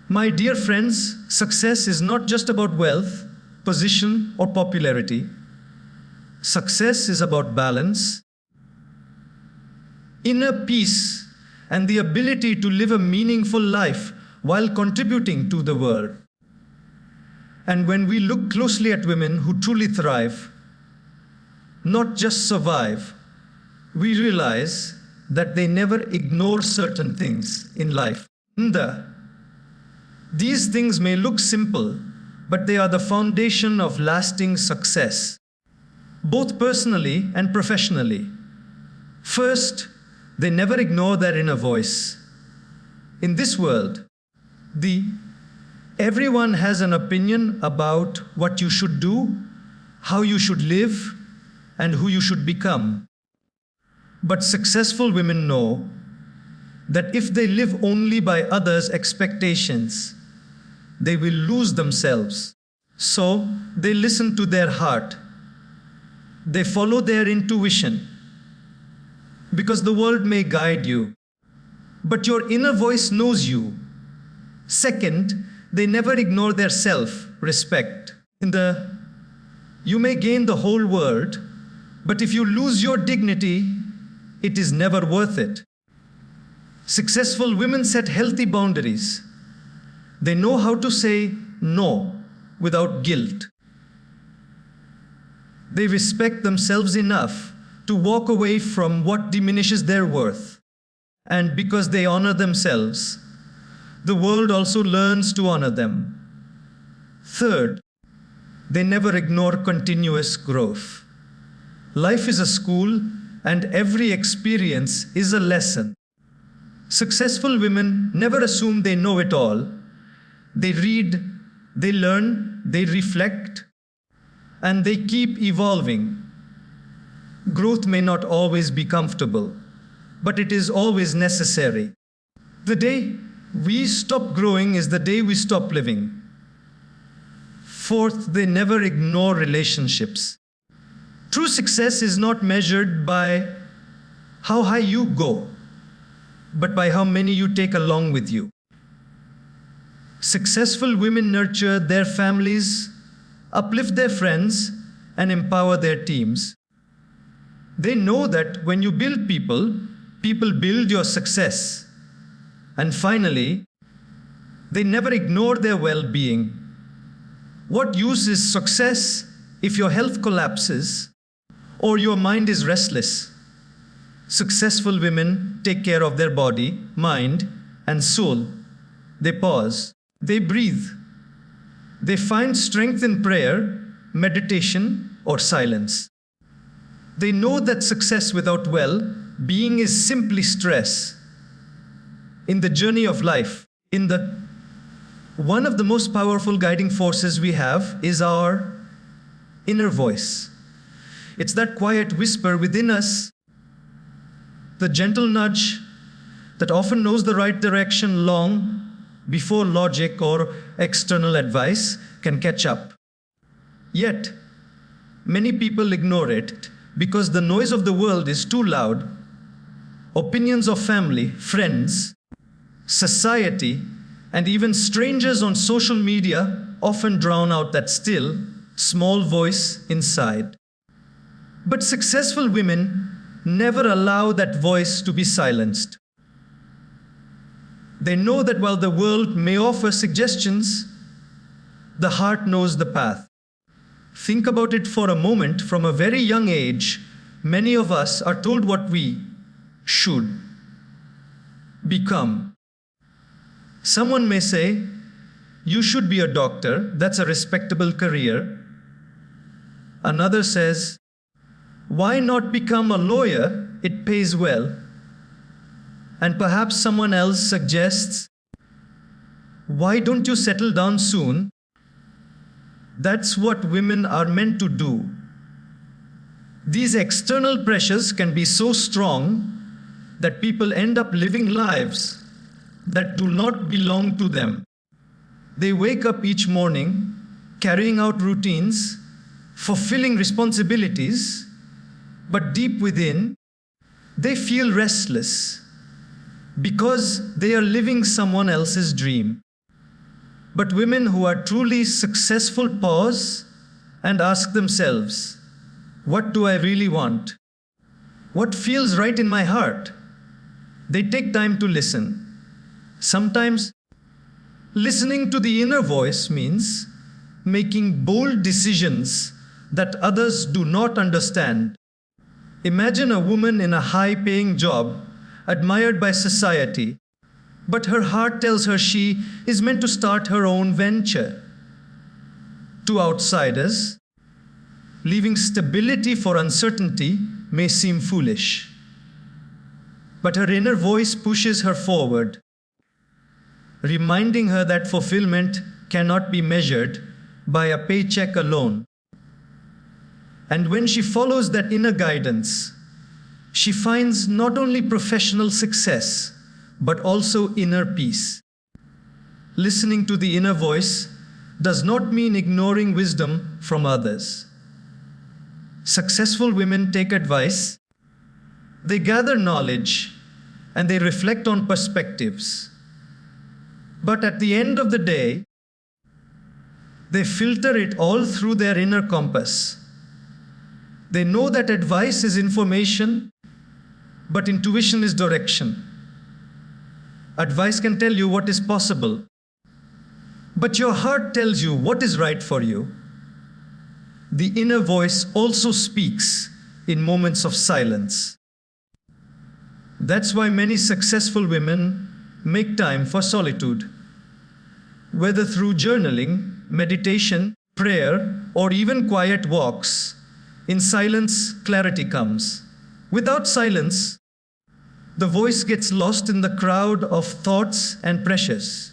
My dear friends, success is not just about wealth, position, or popularity. Success is about balance, inner peace, and the ability to live a meaningful life while contributing to the world. And when we look closely at women who truly thrive, not just survive, we realize that they never ignore certain things in life. These things may look simple, but they are the foundation of lasting success, both personally and professionally. First, they never ignore their inner voice. In this world, everyone has an opinion about what you should do, how you should live, and who you should become. But successful women know that if they live only by others' expectations, they will lose themselves. So they listen to their heart. They follow their intuition. Because the world may guide you, but your inner voice knows you. Second, they never ignore their self-respect. You may gain the whole world, but if you lose your dignity, it is never worth it. Successful women set healthy boundaries. They know how to say no without guilt. They respect themselves enough to walk away from what diminishes their worth. And because they honor themselves, the world also learns to honor them. Third, they never ignore continuous growth. Life is a school, and every experience is a lesson. Successful women never assume they know it all. They read, they learn, they reflect, and they keep evolving. Growth may not always be comfortable, but it is always necessary. The day we stop growing is the day we stop living. Fourth, they never ignore relationships. True success is not measured by how high you go, but by how many you take along with you. Successful women nurture their families, uplift their friends, and empower their teams. They know that when you build people, people build your success. And finally, they never ignore their well-being. What use is success if your health collapses or your mind is restless? Successful women take care of their body, mind, and soul. They pause. They breathe. They find strength in prayer, meditation, or silence. They know that success without well-being is simply stress. In the journey of life, one of the most powerful guiding forces we have is our inner voice. It's that quiet whisper within us, the gentle nudge that often knows the right direction long before logic or external advice can catch up. Yet, many people ignore it because the noise of the world is too loud. Opinions of family, friends, society, and even strangers on social media often drown out that still, small voice inside. But successful women never allow that voice to be silenced. They know that while the world may offer suggestions, the heart knows the path. Think about it for a moment. From a very young age, many of us are told what we should become. Someone may say, "You should be a doctor, that's a respectable career." Another says, "Why not become a lawyer? It pays well." And perhaps someone else suggests, "Why don't you settle down soon?" That's what women are meant to do. These external pressures can be so strong that people end up living lives that do not belong to them. They wake up each morning, carrying out routines, fulfilling responsibilities, but deep within, they feel restless because they are living someone else's dream. But women who are truly successful pause and ask themselves, what do I really want? What feels right in my heart? They take time to listen. Sometimes listening to the inner voice means making bold decisions that others do not understand. Imagine a woman in a high-paying job, admired by society, but her heart tells her she is meant to start her own venture. To outsiders, leaving stability for uncertainty may seem foolish. But her inner voice pushes her forward, reminding her that fulfillment cannot be measured by a paycheck alone. And when she follows that inner guidance, she finds not only professional success, but also inner peace. Listening to the inner voice does not mean ignoring wisdom from others. Successful women take advice, they gather knowledge, and they reflect on perspectives. But at the end of the day, they filter it all through their inner compass. They know that advice is information, but intuition is direction. Advice can tell you what is possible, but your heart tells you what is right for you. The inner voice also speaks in moments of silence. That's why many successful women make time for solitude. Whether through journaling, meditation, prayer, or even quiet walks, in silence, clarity comes. Without silence, the voice gets lost in the crowd of thoughts and pressures.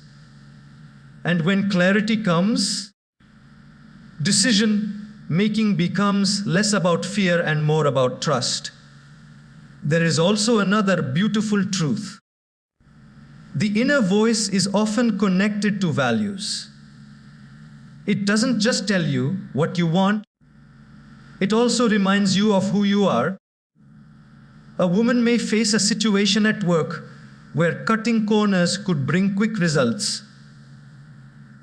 And when clarity comes, decision-making becomes less about fear and more about trust. There is also another beautiful truth. The inner voice is often connected to values. It doesn't just tell you what you want, it also reminds you of who you are. A woman may face a situation at work where cutting corners could bring quick results.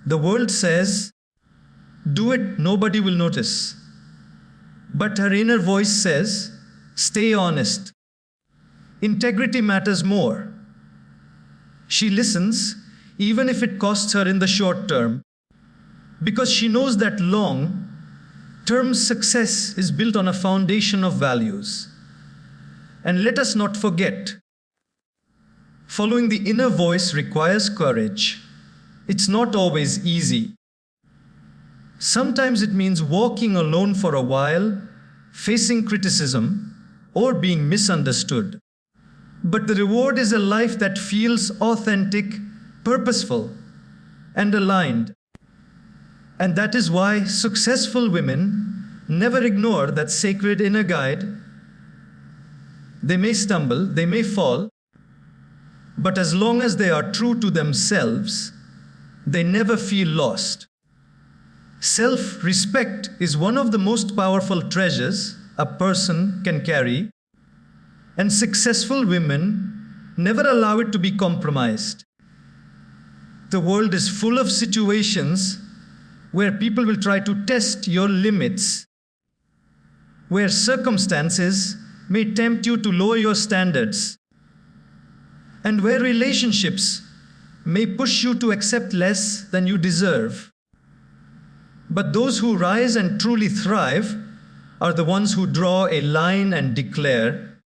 The world says, do it, nobody will notice. But her inner voice says, stay honest. Integrity matters more. She listens, even if it costs her in the short term, because she knows that long-term success is built on a foundation of values. And let us not forget, following the inner voice requires courage. It's not always easy. Sometimes it means walking alone for a while, facing criticism, or being misunderstood. But the reward is a life that feels authentic, purposeful, and aligned. And that is why successful women never ignore that sacred inner guide. They may stumble, they may fall, but as long as they are true to themselves, they never feel lost. Self-respect is one of the most powerful treasures a person can carry, and successful women never allow it to be compromised. The world is full of situations where people will try to test your limits, where circumstances may tempt you to lower your standards, and where relationships may push you to accept less than you deserve. But those who rise and truly thrive are the ones who draw a line and declare,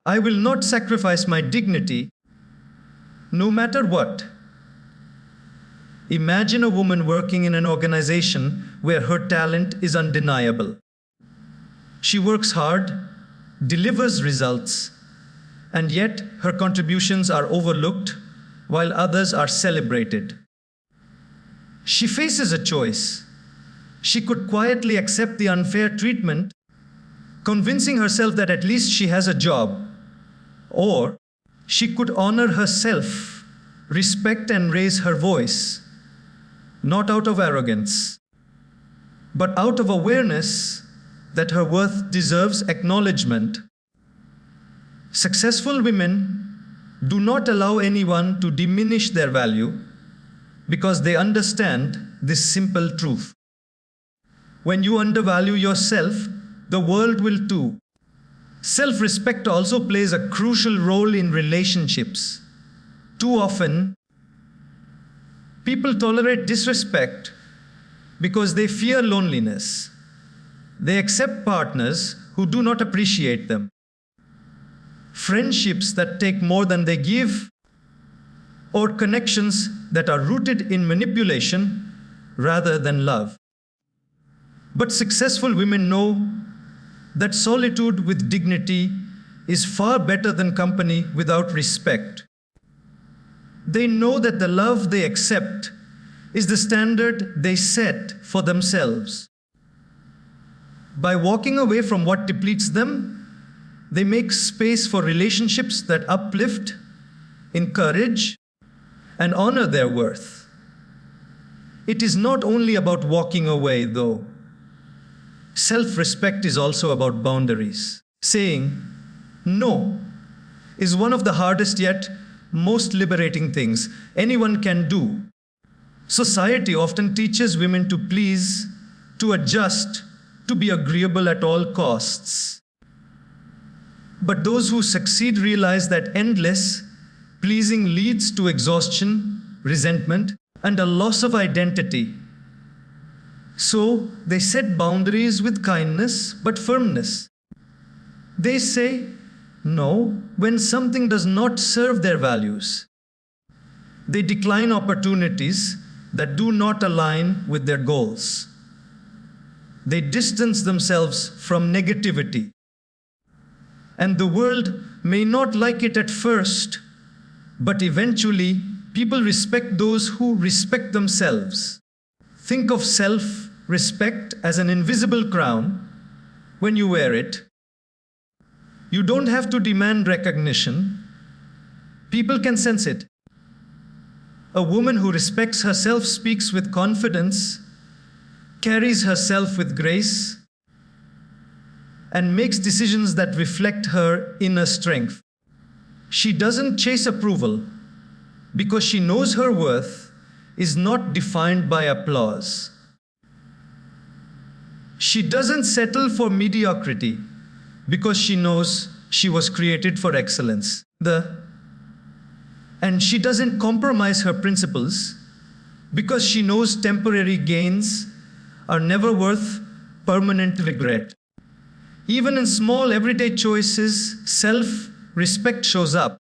I will not sacrifice my dignity, no matter what. Imagine a woman working in an organization where her talent is undeniable. She works hard, delivers results, and yet her contributions are overlooked while others are celebrated. She faces a choice. She could quietly accept the unfair treatment, convincing herself that at least she has a job, or she could honor herself, respect and raise her voice, not out of arrogance, but out of awareness that her worth deserves acknowledgement. Successful women do not allow anyone to diminish their value because they understand this simple truth. When you undervalue yourself, the world will too. Self-respect also plays a crucial role in relationships. Too often, people tolerate disrespect because they fear loneliness. They accept partners who do not appreciate them. Friendships that take more than they give, or connections that are rooted in manipulation rather than love. But successful women know that solitude with dignity is far better than company without respect. They know that the love they accept is the standard they set for themselves. By walking away from what depletes them, they make space for relationships that uplift, encourage, and honor their worth. It is not only about walking away, though. Self-respect is also about boundaries. Saying no is one of the hardest yet most liberating things anyone can do. Society often teaches women to please, to adjust, to be agreeable at all costs. But those who succeed realize that endless pleasing leads to exhaustion, resentment, and a loss of identity. So they set boundaries with kindness but firmness. They say no when something does not serve their values. They decline opportunities that do not align with their goals. They distance themselves from negativity. And the world may not like it at first, but eventually people respect those who respect themselves. Think of self-respect as an invisible crown. When you wear it, you don't have to demand recognition. People can sense it. A woman who respects herself speaks with confidence, carries herself with grace, and makes decisions that reflect her inner strength. She doesn't chase approval because she knows her worth is not defined by applause. She doesn't settle for mediocrity because she knows she was created for excellence. And she doesn't compromise her principles because she knows temporary gains are never worth permanent regret. Even in small everyday choices, self-respect shows up.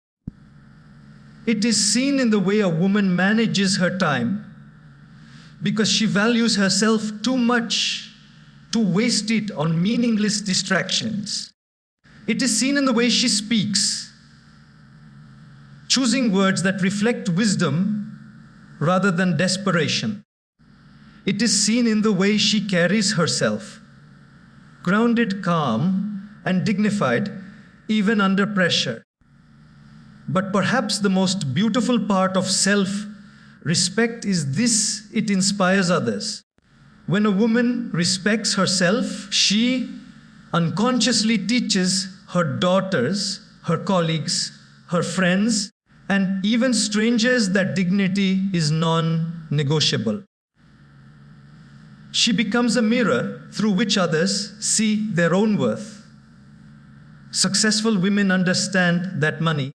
It is seen in the way a woman manages her time because she values herself too much to waste it on meaningless distractions. It is seen in the way she speaks, choosing words that reflect wisdom rather than desperation. It is seen in the way she carries herself, grounded, calm, and dignified, even under pressure. But perhaps the most beautiful part of self-respect is this: it inspires others. When a woman respects herself, she unconsciously teaches her daughters, her colleagues, her friends, and even strangers that dignity is non-negotiable. She becomes a mirror through which others see their own worth. Successful women understand that money,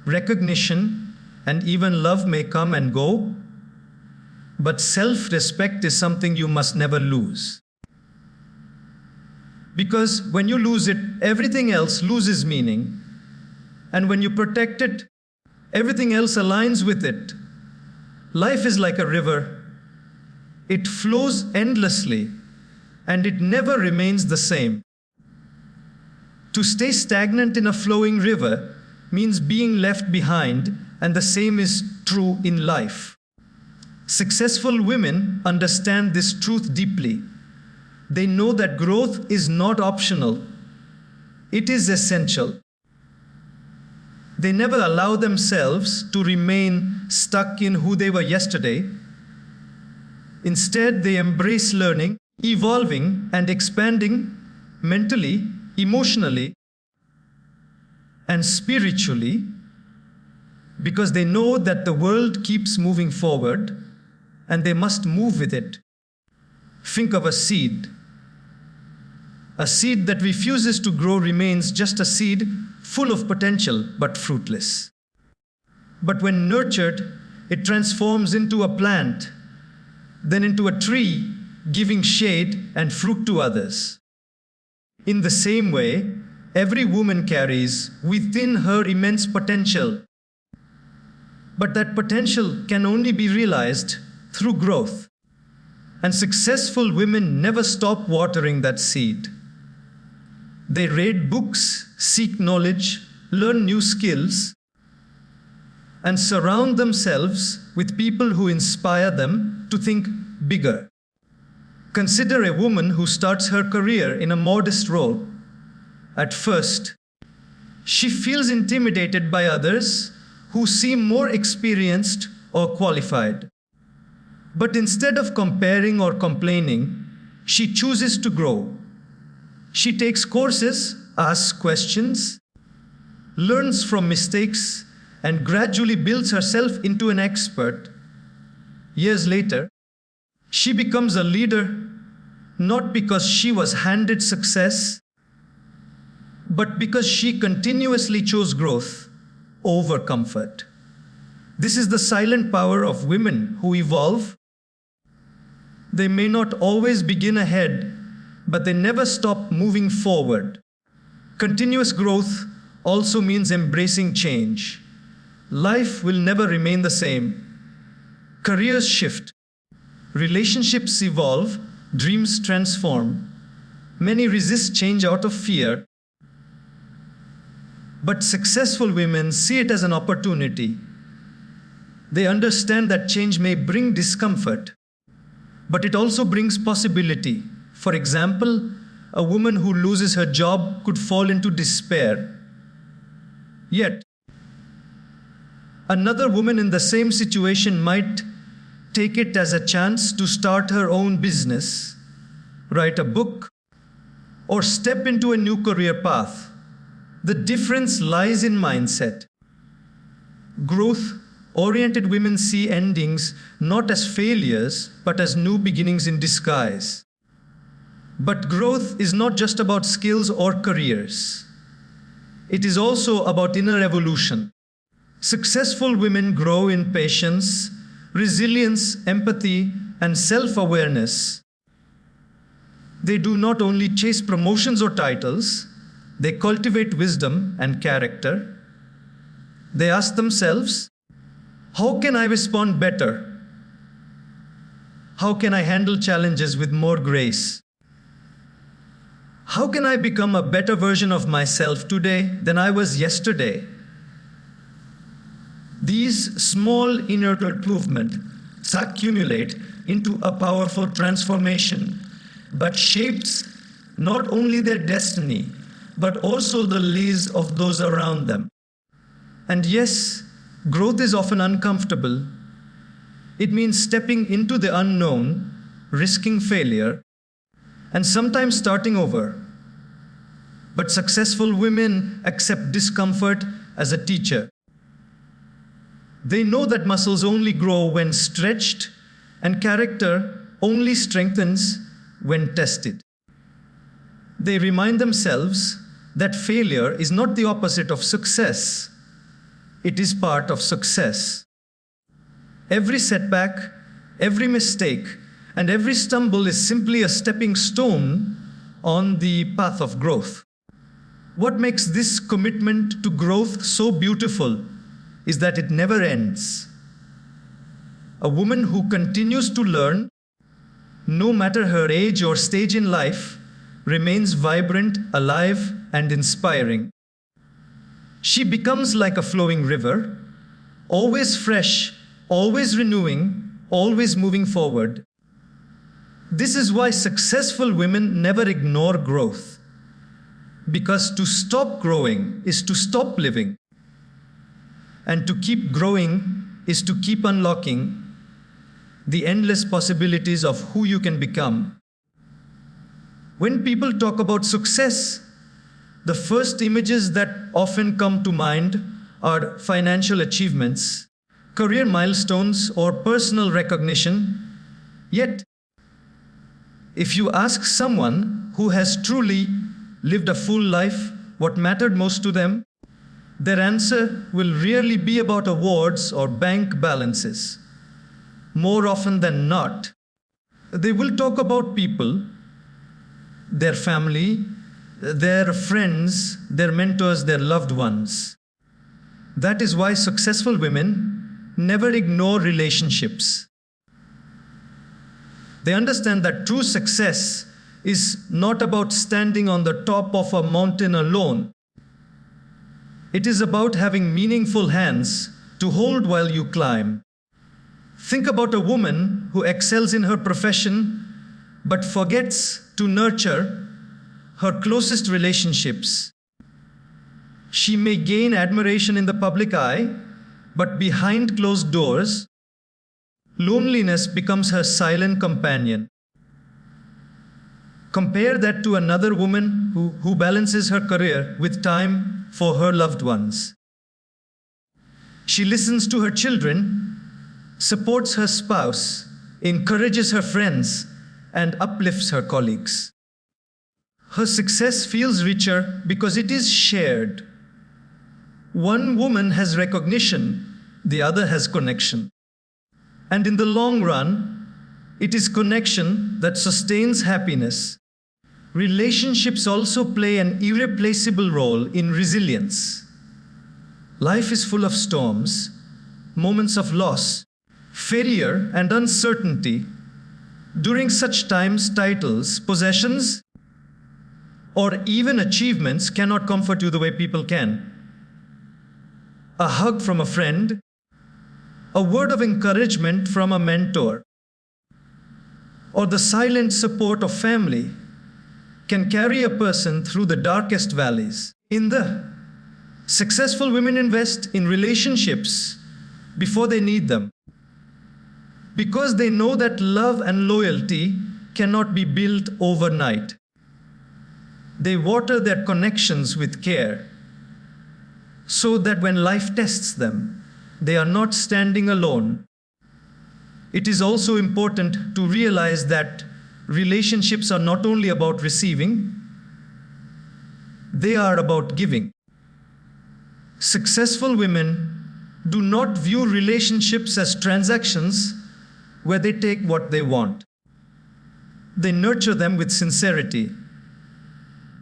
recognition, and even love may come and go, but self-respect is something you must never lose. Because when you lose it, everything else loses meaning. And when you protect it, everything else aligns with it. Life is like a river. It flows endlessly, and it never remains the same. To stay stagnant in a flowing river means being left behind, and the same is true in life. Successful women understand this truth deeply. They know that growth is not optional. It is essential. They never allow themselves to remain stuck in who they were yesterday. Instead, they embrace learning, evolving, and expanding mentally, emotionally, and spiritually, because they know that the world keeps moving forward and they must move with it. Think of a seed. A seed that refuses to grow remains just a seed full of potential but fruitless. But when nurtured, it transforms into a plant, then into a tree, giving shade and fruit to others. In the same way, every woman carries within her immense potential. But that potential can only be realized through growth. And successful women never stop watering that seed. They read books, seek knowledge, learn new skills, and surround themselves with people who inspire them to think bigger. Consider a woman who starts her career in a modest role. At first, she feels intimidated by others who seem more experienced or qualified. But instead of comparing or complaining, she chooses to grow. She takes courses, asks questions, learns from mistakes, and gradually builds herself into an expert. Years later, she becomes a leader, not because she was handed success, but because she continuously chose growth over comfort. This is the silent power of women who evolve. They may not always begin ahead, but they never stop moving forward. Continuous growth also means embracing change. Life will never remain the same. Careers shift. Relationships evolve. Dreams transform. Many resist change out of fear. But successful women see it as an opportunity. They understand that change may bring discomfort, but it also brings possibility. For example, a woman who loses her job could fall into despair. Yet, another woman in the same situation might take it as a chance to start her own business, write a book, or step into a new career path. The difference lies in mindset. Growth-oriented women see endings not as failures, but as new beginnings in disguise. But growth is not just about skills or careers. It is also about inner evolution. Successful women grow in patience, resilience, empathy, and self-awareness. They do not only chase promotions or titles, they cultivate wisdom and character. They ask themselves, how can I respond better? How can I handle challenges with more grace? How can I become a better version of myself today than I was yesterday? These small inner improvements accumulate into a powerful transformation, but shapes not only their destiny, but also the lives of those around them. And yes, growth is often uncomfortable. It means stepping into the unknown, risking failure, and sometimes starting over. But successful women accept discomfort as a teacher. They know that muscles only grow when stretched, and character only strengthens when tested. They remind themselves that failure is not the opposite of success. It is part of success. Every setback, every mistake, and every stumble is simply a stepping stone on the path of growth. What makes this commitment to growth so beautiful is that it never ends. A woman who continues to learn, no matter her age or stage in life, remains vibrant, alive, and inspiring. She becomes like a flowing river, always fresh, always renewing, always moving forward. This is why successful women never ignore growth. Because to stop growing is to stop living. And to keep growing is to keep unlocking the endless possibilities of who you can become. When people talk about success, the first images that often come to mind are financial achievements, career milestones, or personal recognition. Yet, if you ask someone who has truly lived a full life what mattered most to them, their answer will rarely be about awards or bank balances. More often than not, they will talk about people, their family, their friends, their mentors, their loved ones. That is why successful women never ignore relationships. They understand that true success is not about standing on the top of a mountain alone. It is about having meaningful hands to hold while you climb. Think about a woman who excels in her profession but forgets to nurture her closest relationships. She may gain admiration in the public eye, but behind closed doors, loneliness becomes her silent companion. Compare that to another woman who balances her career with time for her loved ones. She listens to her children, supports her spouse, encourages her friends, and uplifts her colleagues. Her success feels richer because it is shared. One woman has recognition, the other has connection. And in the long run, it is connection that sustains happiness. Relationships also play an irreplaceable role in resilience. Life is full of storms, moments of loss, failure, and uncertainty. During such times, titles, possessions, or even achievements cannot comfort you the way people can. A hug from a friend, a word of encouragement from a mentor, or the silent support of family can carry a person through the darkest valleys. Successful women invest in relationships before they need them, because they know that love and loyalty cannot be built overnight. They water their connections with care, so that when life tests them, they are not standing alone. It is also important to realize that relationships are not only about receiving, they are about giving. Successful women do not view relationships as transactions where they take what they want. They nurture them with sincerity.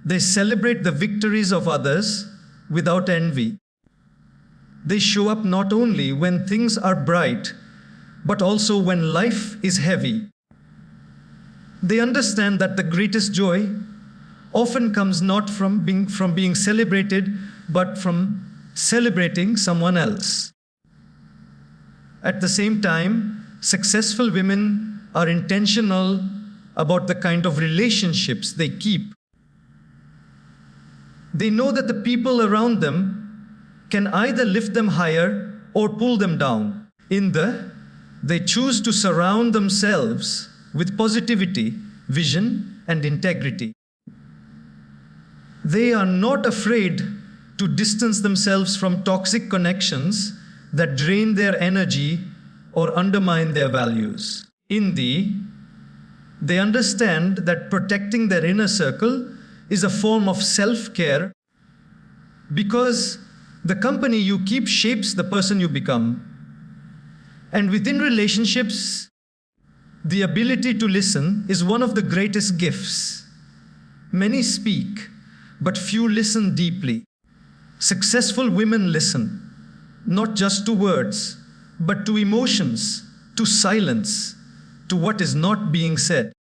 They celebrate the victories of others without envy. They show up not only when things are bright, but also when life is heavy. They understand that the greatest joy often comes not from being celebrated, but from celebrating someone else. At the same time, successful women are intentional about the kind of relationships they keep. They know that the people around them can either lift them higher or pull them down. They choose to surround themselves with positivity, vision, and integrity. They are not afraid to distance themselves from toxic connections that drain their energy or undermine their values. They understand that protecting their inner circle is a form of self-care, because the company you keep shapes the person you become. And within relationships, the ability to listen is one of the greatest gifts. Many speak, but few listen deeply. Successful women listen, not just to words, but to emotions, to silence, to what is not being said.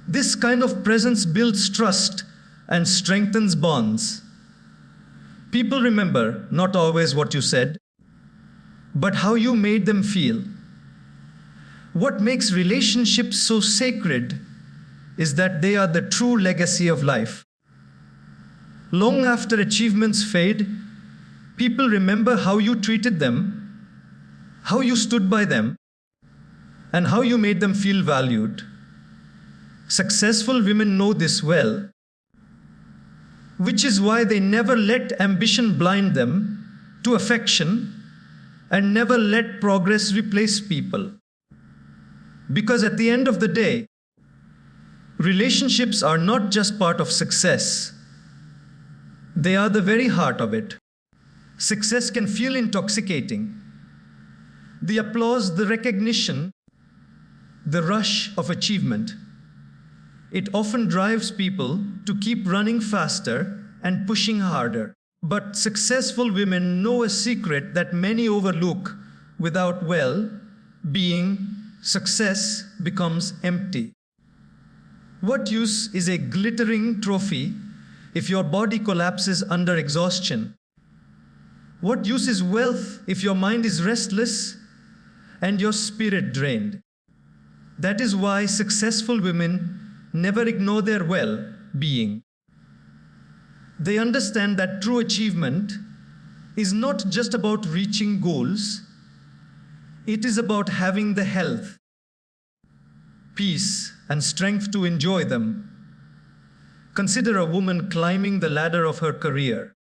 This kind of presence builds trust and strengthens bonds. People remember not always what you said, but how you made them feel. What makes relationships so sacred is that they are the true legacy of life. Long after achievements fade, people remember how you treated them, how you stood by them, and how you made them feel valued. Successful women know this well, which is why they never let ambition blind them to affection, and never let progress replace people. Because at the end of the day, relationships are not just part of success. They are the very heart of it. Success can feel intoxicating. The applause, the recognition, the rush of achievement. It often drives people to keep running faster and pushing harder. But successful women know a secret that many overlook. Without well-being, success becomes empty. What use is a glittering trophy if your body collapses under exhaustion? What use is wealth if your mind is restless and your spirit drained? That is why successful women never ignore their well-being. They understand that true achievement is not just about reaching goals. It is about having the health, peace, and strength to enjoy them. Consider a woman climbing the ladder of her career.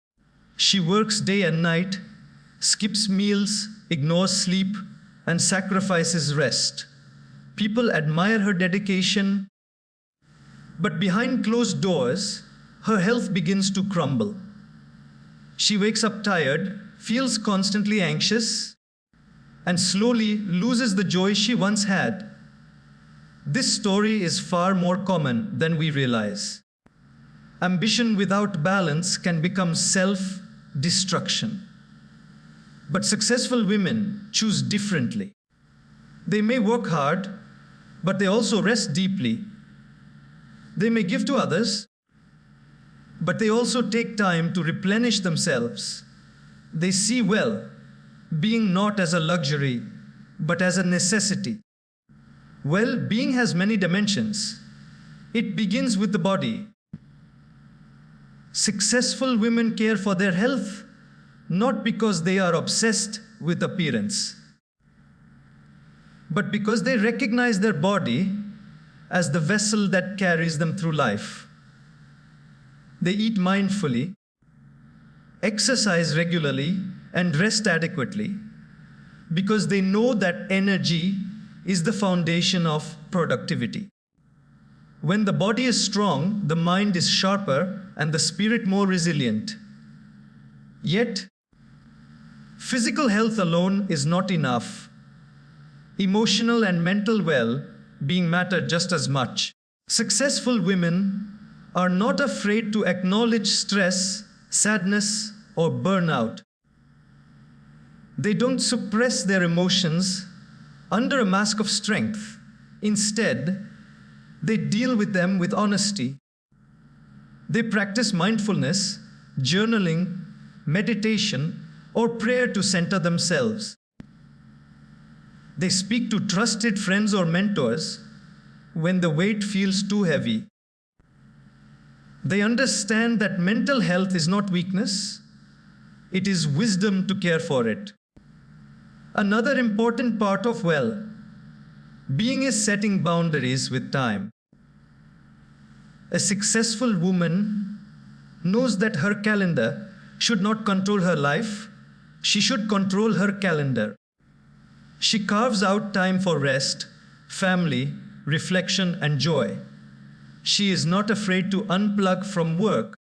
She works day and night, skips meals, ignores sleep, and sacrifices rest. People admire her dedication, but behind closed doors, her health begins to crumble. She wakes up tired, feels constantly anxious, and slowly loses the joy she once had. This story is far more common than we realize. Ambition without balance can become self-destruction. But successful women choose differently. They may work hard, but they also rest deeply. They may give to others, but they also take time to replenish themselves. They see well-being not as a luxury, but as a necessity. Well-being has many dimensions. It begins with the body. Successful women care for their health, not because they are obsessed with appearance, but because they recognize their body as the vessel that carries them through life. They eat mindfully, exercise regularly, and rest adequately because they know that energy is the foundation of productivity. When the body is strong, the mind is sharper and the spirit more resilient. Yet, physical health alone is not enough. Emotional and mental well-being matter just as much. Successful women are not afraid to acknowledge stress, sadness, or burnout. They don't suppress their emotions under a mask of strength. Instead, they deal with them with honesty. They practice mindfulness, journaling, meditation, or prayer to center themselves. They speak to trusted friends or mentors when the weight feels too heavy. They understand that mental health is not weakness, it is wisdom to care for it. Another important part of well-being is setting boundaries with time. A successful woman knows that her calendar should not control her life, she should control her calendar. She carves out time for rest, family, reflection, and joy. She is not afraid to unplug from work,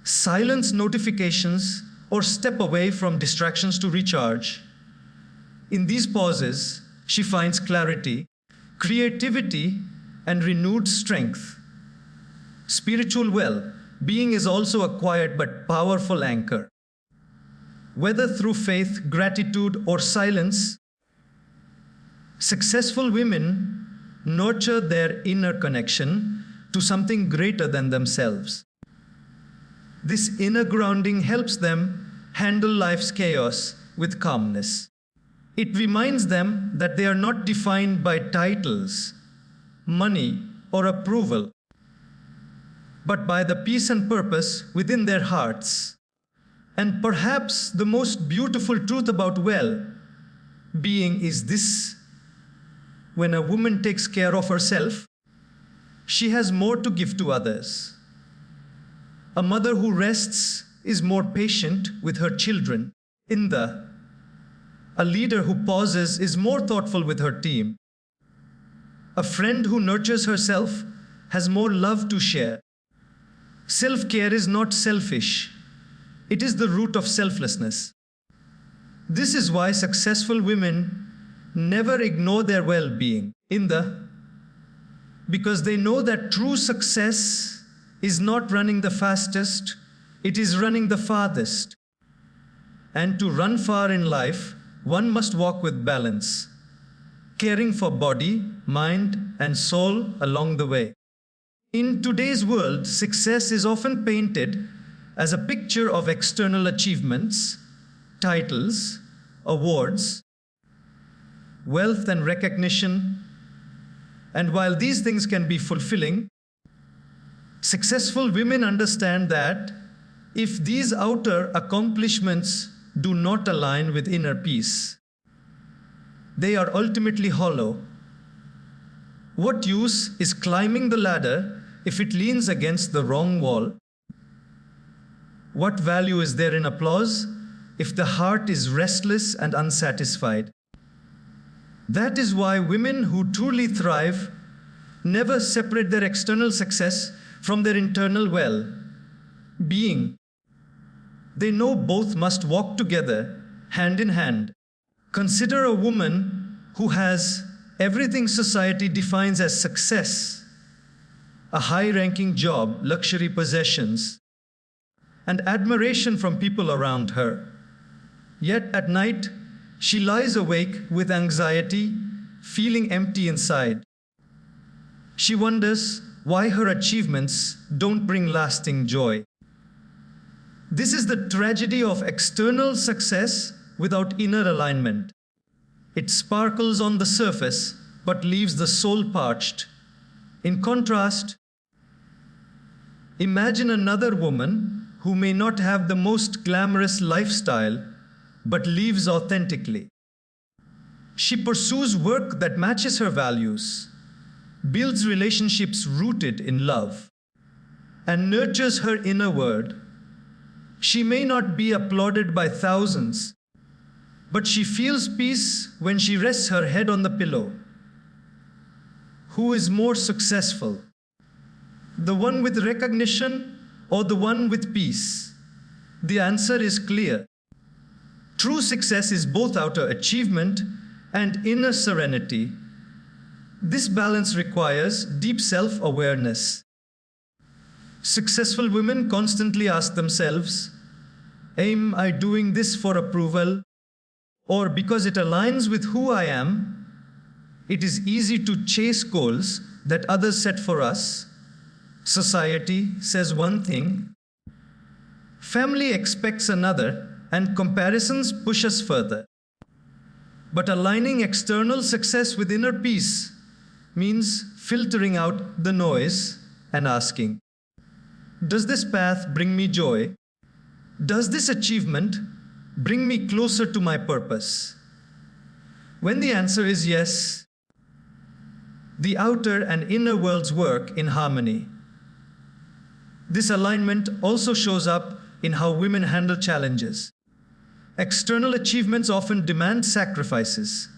silence notifications, or step away from distractions to recharge. In these pauses, she finds clarity, creativity, and renewed strength. Spiritual well-being is also a quiet but powerful anchor. Whether through faith, gratitude, or silence, successful women nurture their inner connection to something greater than themselves. This inner grounding helps them handle life's chaos with calmness. It reminds them that they are not defined by titles, money, or approval, but by the peace and purpose within their hearts. And perhaps the most beautiful truth about well-being is this: when a woman takes care of herself, she has more to give to others. A mother who rests is more patient with her children. A leader who pauses is more thoughtful with her team. A friend who nurtures herself has more love to share. Self-care is not selfish. It is the root of selflessness. This is why successful women never ignore their well-being. Because they know that true success is not running the fastest, it is running the farthest. And to run far in life, one must walk with balance, caring for body, mind, and soul along the way. In today's world, success is often painted as a picture of external achievements, titles, awards, wealth and recognition. And while these things can be fulfilling, successful women understand that if these outer accomplishments do not align with inner peace, they are ultimately hollow. What use is climbing the ladder if it leans against the wrong wall? What value is there in applause if the heart is restless and unsatisfied? That is why women who truly thrive never separate their external success from their internal well-being. They know both must walk together, hand in hand. Consider a woman who has everything society defines as success: a high-ranking job, luxury possessions, and admiration from people around her. Yet at night, she lies awake with anxiety, feeling empty inside. She wonders why her achievements don't bring lasting joy. This is the tragedy of external success without inner alignment. It sparkles on the surface, but leaves the soul parched. In contrast, imagine another woman who may not have the most glamorous lifestyle, but lives authentically. She pursues work that matches her values, builds relationships rooted in love, and nurtures her inner world. She may not be applauded by thousands, but she feels peace when she rests her head on the pillow. Who is more successful? The one with recognition or the one with peace? The answer is clear. True success is both outer achievement and inner serenity. This balance requires deep self-awareness. Successful women constantly ask themselves, am I doing this for approval or because it aligns with who I am? It is easy to chase goals that others set for us. Society says one thing, family expects another, and comparisons push us further. But aligning external success with inner peace means filtering out the noise and asking, does this path bring me joy? Does this achievement bring me closer to my purpose? When the answer is yes, the outer and inner worlds work in harmony. This alignment also shows up in how women handle challenges. External achievements often demand sacrifices,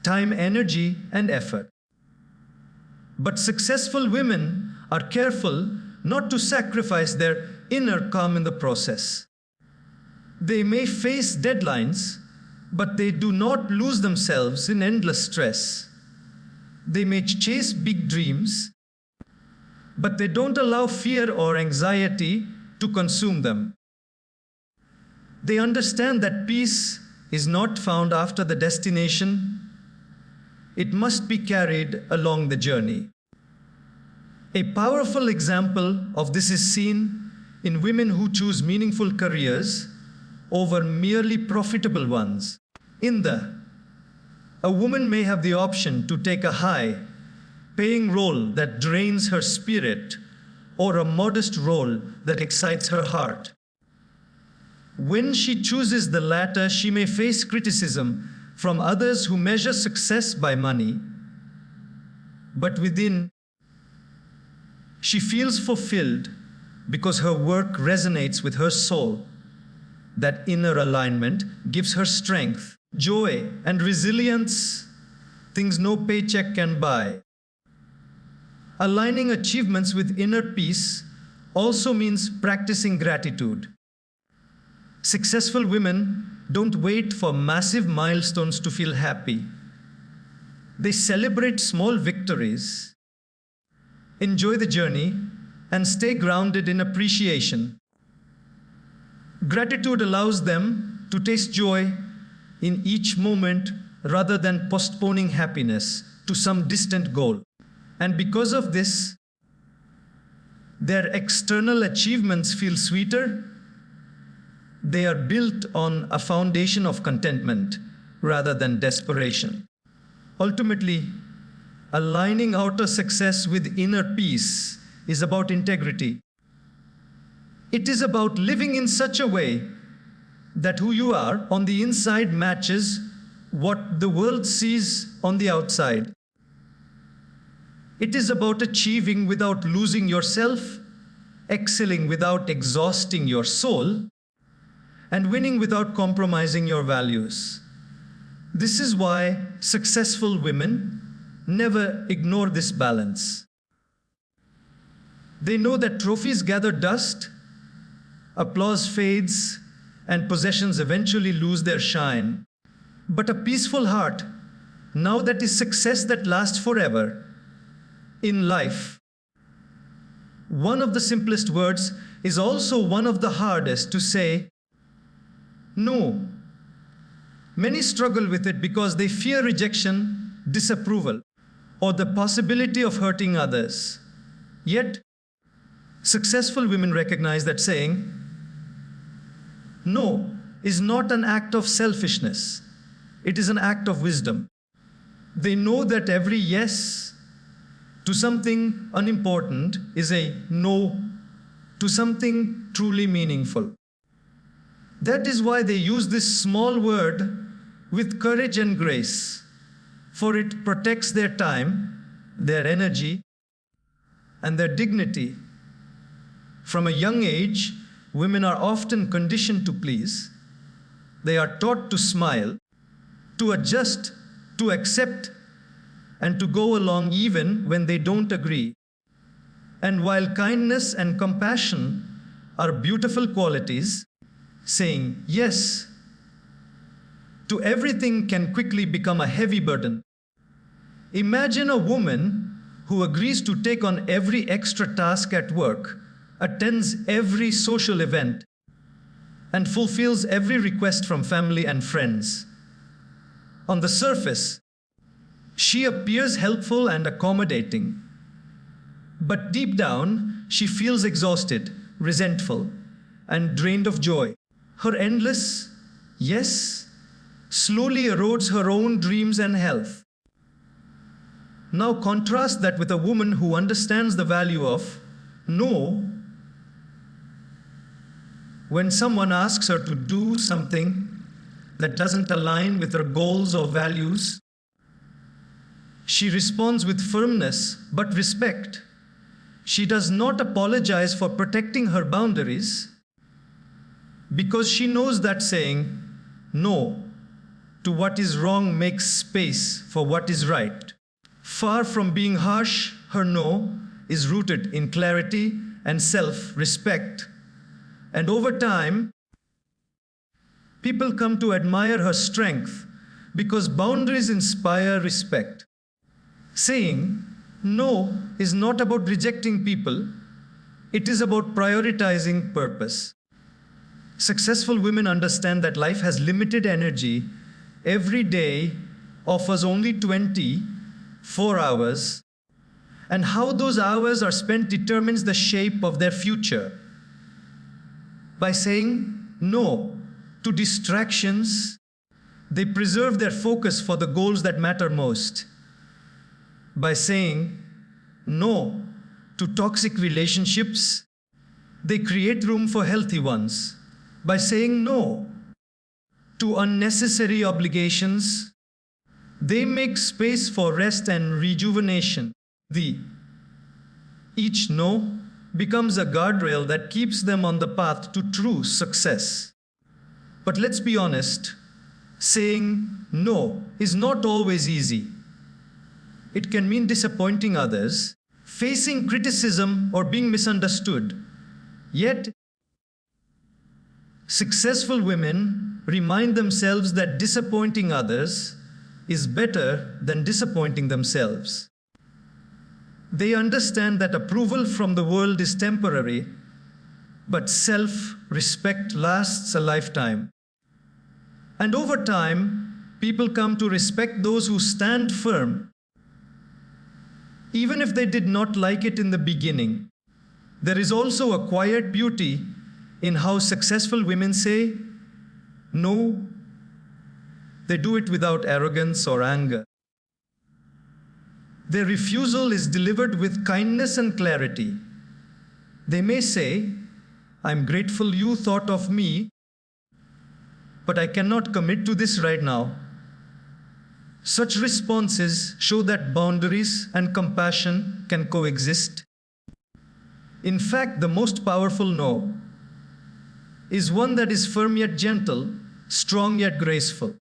time, energy, and effort. But successful women are careful not to sacrifice their inner calm in the process. They may face deadlines, but they do not lose themselves in endless stress. They may chase big dreams, but they don't allow fear or anxiety to consume them. They understand that peace is not found after the destination. It must be carried along the journey. A powerful example of this is seen in women who choose meaningful careers over merely profitable ones. A woman may have the option to take a high-paying role that drains her spirit or a modest role that excites her heart. When she chooses the latter, she may face criticism from others who measure success by money, but within, she feels fulfilled because her work resonates with her soul. that inner alignment gives her strength, joy, and resilience, things no paycheck can buy. Aligning achievements with inner peace also means practicing gratitude. Successful women don't wait for massive milestones to feel happy. They celebrate small victories, enjoy the journey, and stay grounded in appreciation. Gratitude allows them to taste joy in each moment rather than postponing happiness to some distant goal. And because of this, their external achievements feel sweeter. They are built on a foundation of contentment rather than desperation. Ultimately, aligning outer success with inner peace is about integrity. It is about living in such a way that who you are on the inside matches what the world sees on the outside. It is about achieving without losing yourself, excelling without exhausting your soul, and winning without compromising your values. This is why successful women never ignore this balance. They know that trophies gather dust, applause fades, and possessions eventually lose their shine. But a peaceful heart, now that is success that lasts forever. In life, one of the simplest words is also one of the hardest to say, no. Many struggle with it because they fear rejection, disapproval, or the possibility of hurting others. Yet, successful women recognize that saying no is not an act of selfishness. It is an act of wisdom. They know that every yes to something unimportant is a no to something truly meaningful. That is why they use this small word with courage and grace, for it protects their time, their energy, and their dignity. From a young age, women are often conditioned to please. They are taught to smile, to adjust, to accept, and to go along even when they don't agree. And while kindness and compassion are beautiful qualities, saying yes to everything can quickly become a heavy burden. Imagine a woman who agrees to take on every extra task at work, attends every social event, and fulfills every request from family and friends. On the surface, she appears helpful and accommodating, but deep down, she feels exhausted, resentful, and drained of joy. Her endless yes slowly erodes her own dreams and health. Now contrast that with a woman who understands the value of no. When someone asks her to do something that doesn't align with her goals or values, she responds with firmness but respect. She does not apologize for protecting her boundaries because she knows that saying no to what is wrong makes space for what is right. Far from being harsh, her no is rooted in clarity and self-respect. And over time, people come to admire her strength because boundaries inspire respect. Saying no is not about rejecting people, it is about prioritizing purpose. Successful women understand that life has limited energy. Every day offers only 24 hours, and how those hours are spent determines the shape of their future. By saying no to distractions, they preserve their focus for the goals that matter most. By saying no to toxic relationships, they create room for healthy ones. By saying no to unnecessary obligations, they make space for rest and rejuvenation. Each no becomes a guardrail that keeps them on the path to true success. But let's be honest, saying no is not always easy. It can mean disappointing others, facing criticism, or being misunderstood. Yet, successful women remind themselves that disappointing others is better than disappointing themselves. They understand that approval from the world is temporary, but self-respect lasts a lifetime. And over time, people come to respect those who stand firm, even if they did not like it in the beginning. There is also a quiet beauty in how successful women say no. They do it without arrogance or anger. Their refusal is delivered with kindness and clarity. They may say, "I'm grateful you thought of me, but I cannot commit to this right now." Such responses show that boundaries and compassion can coexist. In fact, the most powerful no is one that is firm yet gentle, strong yet graceful.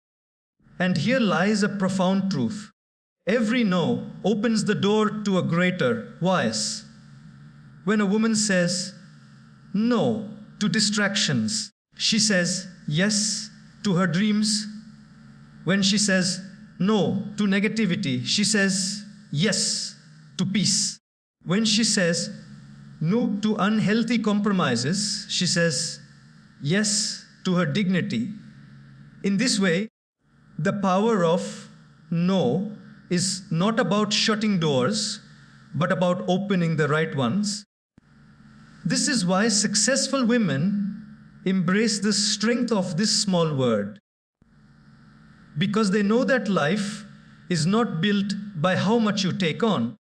And here lies a profound truth. Every no opens the door to a greater yes. When a woman says no to distractions, she says yes to her dreams. When she says no to negativity, she says yes to peace. When she says no to unhealthy compromises, she says yes to her dignity. In this way, the power of no is not about shutting doors, but about opening the right ones. This is why successful women embrace the strength of this small word, because they know that life is not built by how much you take on,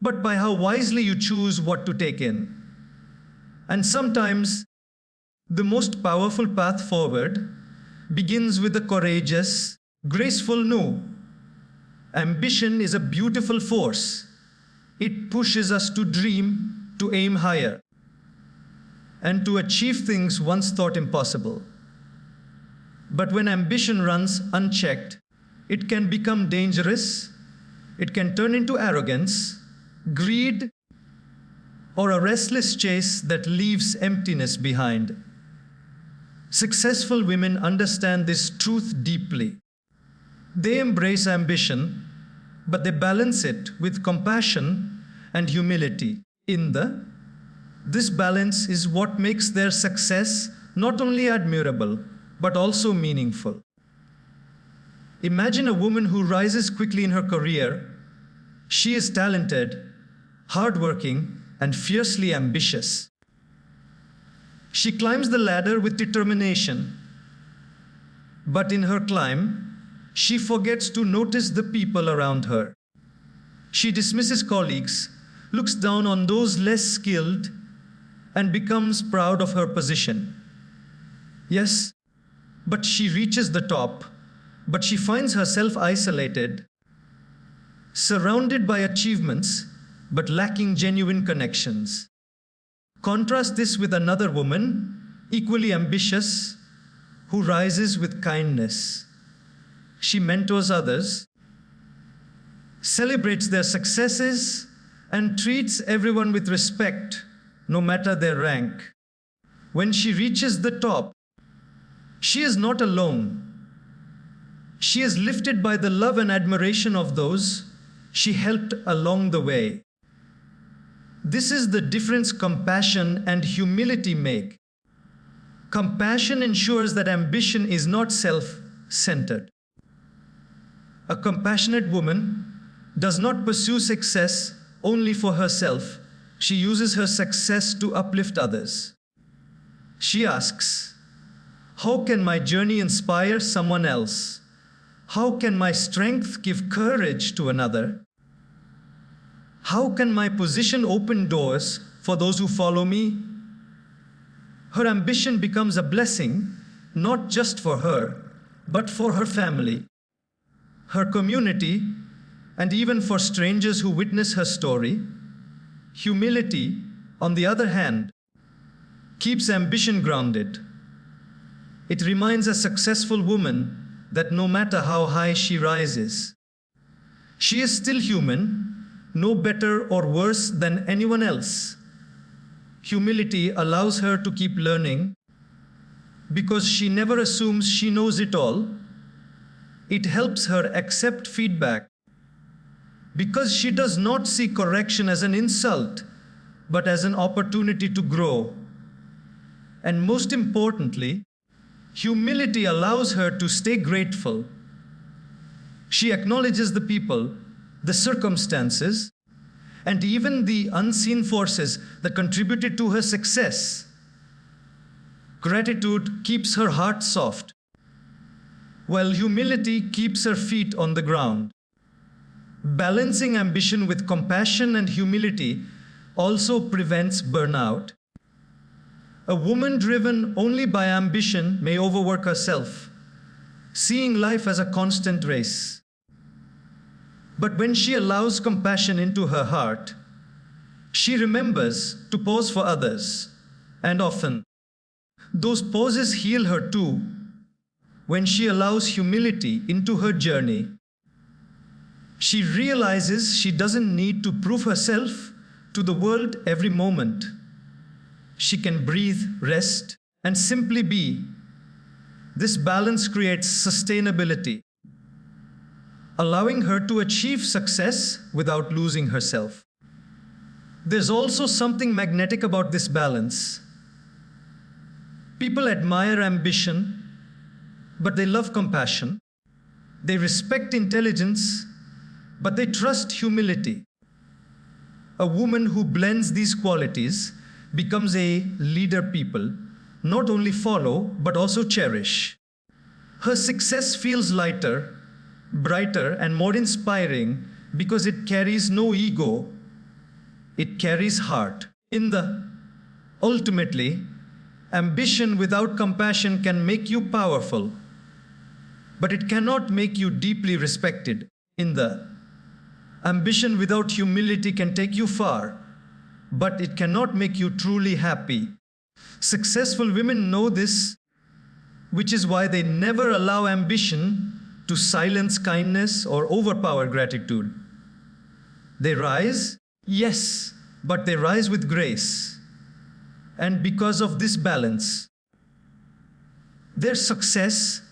but by how wisely you choose what to take in. And sometimes the most powerful path forward begins with a courageous, graceful no. Ambition is a beautiful force. It pushes us to dream, to aim higher, and to achieve things once thought impossible. But when ambition runs unchecked, it can become dangerous, it can turn into arrogance, greed, or a restless chase that leaves emptiness behind. Successful women understand this truth deeply. They embrace ambition, but they balance it with compassion and humility. This balance is what makes their success not only admirable, but also meaningful. Imagine a woman who rises quickly in her career. She is talented, hardworking, and fiercely ambitious. She climbs the ladder with determination, but in her climb, she forgets to notice the people around her. She dismisses colleagues, looks down on those less skilled, and becomes proud of her position. Yes, but she reaches the top, but she finds herself isolated, surrounded by achievements, but lacking genuine connections. Contrast this with another woman, equally ambitious, who rises with kindness. She mentors others, celebrates their successes, and treats everyone with respect, no matter their rank. When she reaches the top, she is not alone. She is lifted by the love and admiration of those she helped along the way. This is the difference compassion and humility make. Compassion ensures that ambition is not self-centered. A compassionate woman does not pursue success only for herself. She uses her success to uplift others. She asks, how can my journey inspire someone else? How can my strength give courage to another? How can my position open doors for those who follow me? Her ambition becomes a blessing, not just for her, but for her family, her community, and even for strangers who witness her story. Humility, on the other hand, keeps ambition grounded. It reminds a successful woman that no matter how high she rises, she is still human, no better or worse than anyone else. Humility allows her to keep learning because she never assumes she knows it all. It helps her accept feedback because she does not see correction as an insult, but as an opportunity to grow. And most importantly, humility allows her to stay grateful. She acknowledges the people, the circumstances, and even the unseen forces that contributed to her success. Gratitude keeps her heart soft, while humility keeps her feet on the ground. Balancing ambition with compassion and humility also prevents burnout. A woman driven only by ambition may overwork herself, seeing life as a constant race. But when she allows compassion into her heart, she remembers to pause for others, and often those pauses heal her too. When she allows humility into her journey, she realizes she doesn't need to prove herself to the world every moment. She can breathe, rest, and simply be. This balance creates sustainability, allowing her to achieve success without losing herself. There's also something magnetic about this balance. People admire ambition, but they love compassion. They respect intelligence, but they trust humility. A woman who blends these qualities becomes a leader people not only follow, but also cherish. Her success feels lighter, brighter, and more inspiring because it carries no ego. It carries heart. Ultimately, ambition without compassion can make you powerful, but it cannot make you deeply respected. Ambition without humility can take you far, but it cannot make you truly happy. Successful women know this, which is why they never allow ambition to silence kindness or overpower gratitude. They rise, yes, but they rise with grace. And because of this balance, their success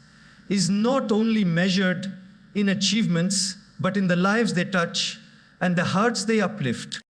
is not only measured in achievements, but in the lives they touch and the hearts they uplift.